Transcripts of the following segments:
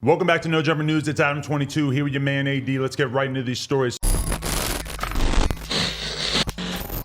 Welcome back to No Jumper News. It's Adam22 here with your man AD. Let's get right into these stories.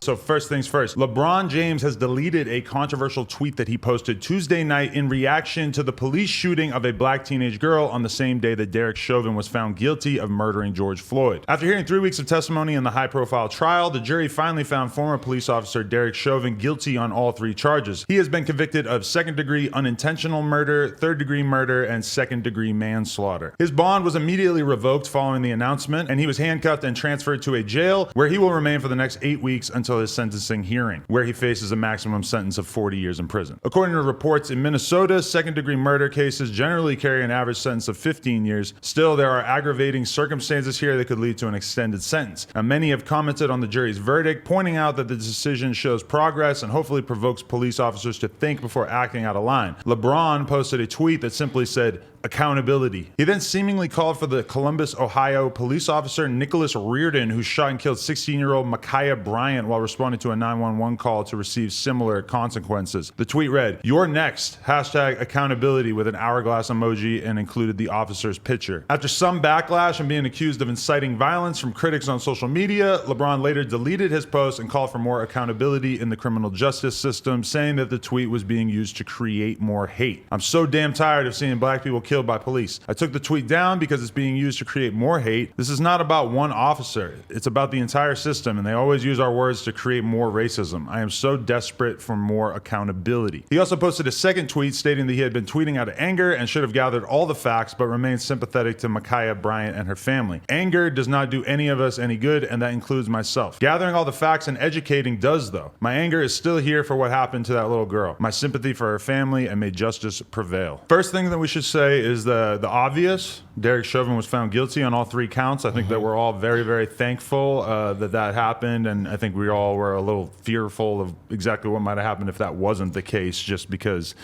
So first things first, LeBron James has deleted a controversial tweet that he posted Tuesday night in reaction to the police shooting of a black teenage girl on the same day that Derek Chauvin was found guilty of murdering George Floyd. After hearing 3 weeks of testimony in the high-profile trial, the jury finally found former police officer Derek Chauvin guilty on all 3 charges. He has been convicted of second-degree unintentional murder, third-degree murder, and second-degree manslaughter. His bond was immediately revoked following the announcement, and he was handcuffed and transferred to a jail where he will remain for the next 8 weeks until his sentencing hearing, where he faces a maximum sentence of 40 years in prison. According to reports in Minnesota, second-degree murder cases generally carry an average sentence of 15 years. Still, there are aggravating circumstances here that could lead to an extended sentence. Now, many have commented on the jury's verdict, pointing out that the decision shows progress and hopefully provokes police officers to think before acting out of line. LeBron posted a tweet that simply said, "Accountability." He then seemingly called for the Columbus, Ohio police officer Nicholas Reardon, who shot and killed 16-year-old Ma'Khia Bryant while responding to a 911 call, to receive similar consequences. The tweet read, "You're next, #accountability," with an hourglass emoji, and included the officer's picture. After some backlash and being accused of inciting violence from critics on social media, LeBron later deleted his post and called for more accountability in the criminal justice system, saying that the tweet was being used to create more hate. "I'm so damn tired of seeing black people killed by police. I took the tweet down because it's being used to create more hate. This is not about one officer. It's about the entire system, and they always use our words to create more racism. I am so desperate for more accountability." He also posted a second tweet stating that he had been tweeting out of anger and should have gathered all the facts, but remained sympathetic to Ma'Khia Bryant and her family. "Anger does not do any of us any good, and that includes myself. Gathering all the facts and educating does, though. My anger is still here for what happened to that little girl. My sympathy for her family, and may justice prevail." First thing that we should say is the obvious. Derek Chauvin was found guilty on all 3 counts. I think that we're all very, very thankful that happened, and I think we all were a little fearful of exactly what might have happened if that wasn't the case, just because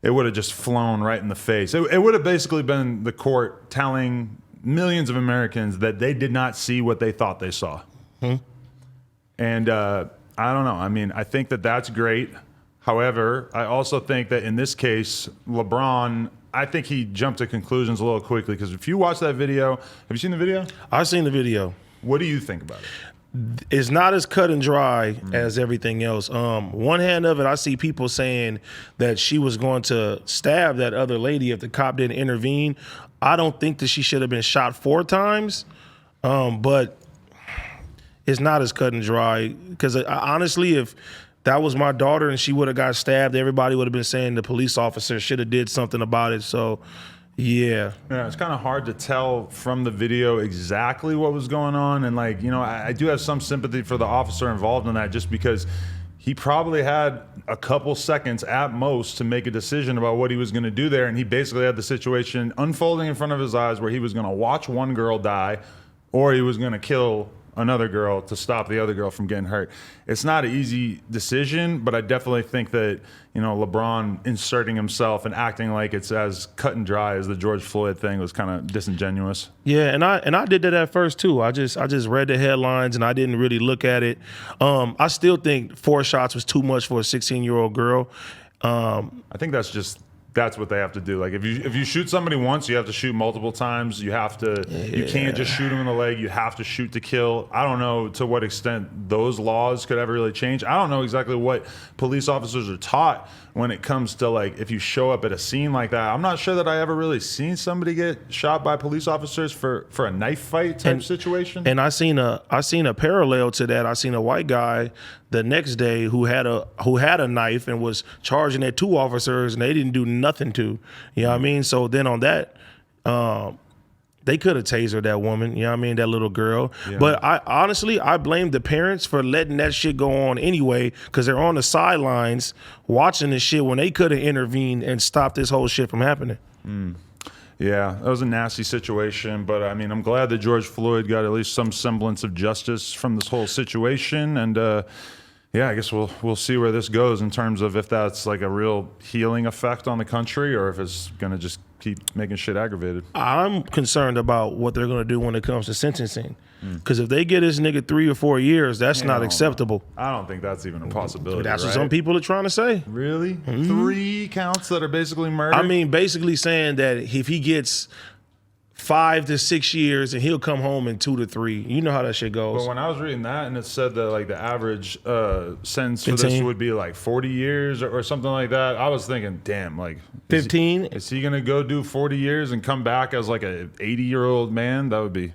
it would have just flown right in the face. It would have basically been the court telling millions of Americans that they did not see what they thought they saw. And I don't know. I mean, I think that that's great. However, I also think that in this case, LeBron, I think he jumped to conclusions a little quickly, because if you watch that video, have you seen the video? I've seen the video. What do you think about it? It's not as cut and dry as everything else. One hand of it, I see people saying that she was going to stab that other lady if the cop didn't intervene. I don't think that she should have been shot 4 times, but it's not as cut and dry, because honestly, if that was my daughter and she would have got stabbed, everybody would have been saying the police officer should have did something about it. So, yeah. Yeah, it's kind of hard to tell from the video exactly what was going on. And like, you know, I do have some sympathy for the officer involved in that, just because he probably had a couple seconds at most to make a decision about what he was going to do there. And he basically had the situation unfolding in front of his eyes where he was going to watch one girl die, or he was going to kill another girl to stop the other girl from getting hurt. It's not an easy decision, but I definitely think that, you know, LeBron inserting himself and acting like it's as cut and dry as the George Floyd thing was kind of disingenuous. Yeah, and I did that at first too. I just read the headlines and I didn't really look at it. I still think 4 shots was too much for a 16-year-old girl. I think that's what they have to do. Like if you shoot somebody once, you have to shoot multiple times. You have to, you can't just shoot them in the leg. You have to shoot to kill. I don't know to what extent those laws could ever really change. I don't know exactly what police officers are taught when it comes to, like, if you show up at a scene like that. I'm not sure that I ever really seen somebody get shot by police officers for a knife fight type situation. And I seen a parallel to that. I seen a white guy the next day who had a knife and was charging at 2 officers and they didn't do nothing to. You know what I mean? So then on that, they could have tasered that woman, you know what I mean, that little girl. Yeah. But I honestly blame the parents for letting that shit go on anyway, because they're on the sidelines watching this shit when they could have intervened and stopped this whole shit from happening. Yeah, that was a nasty situation, but I mean, I'm glad that George Floyd got at least some semblance of justice from this whole situation, and yeah, I guess we'll see where this goes in terms of if that's like a real healing effect on the country, or if it's gonna just keep making shit aggravated. I'm concerned about what they're going to do when it comes to sentencing. Because if they get this nigga 3 or 4 years, that's not acceptable. I don't think that's even a possibility. That's what right? some people are trying to say. Really? 3 counts that are basically murder? I mean, basically saying that if he gets 5 to 6 years and he'll come home in 2 to 3. You know how that shit goes. But when I was reading that and it said that like the average sentence for 15. this would be like 40 years or something like that, I was thinking, damn, like 15? Is he gonna go do 40 years and come back as like a 80-year-old man? That would be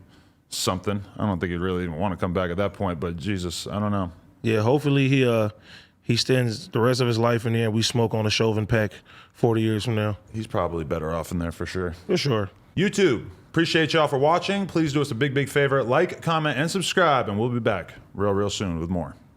something. I don't think he'd really even want to come back at that point, but Jesus, I don't know. Yeah, hopefully he spends the rest of his life in there and we smoke on a Chauvin pack 40 years from now. He's probably better off in there for sure. For sure. YouTube, appreciate y'all for watching. Please do us a big favor. Like, comment, and subscribe, and we'll be back real soon with more.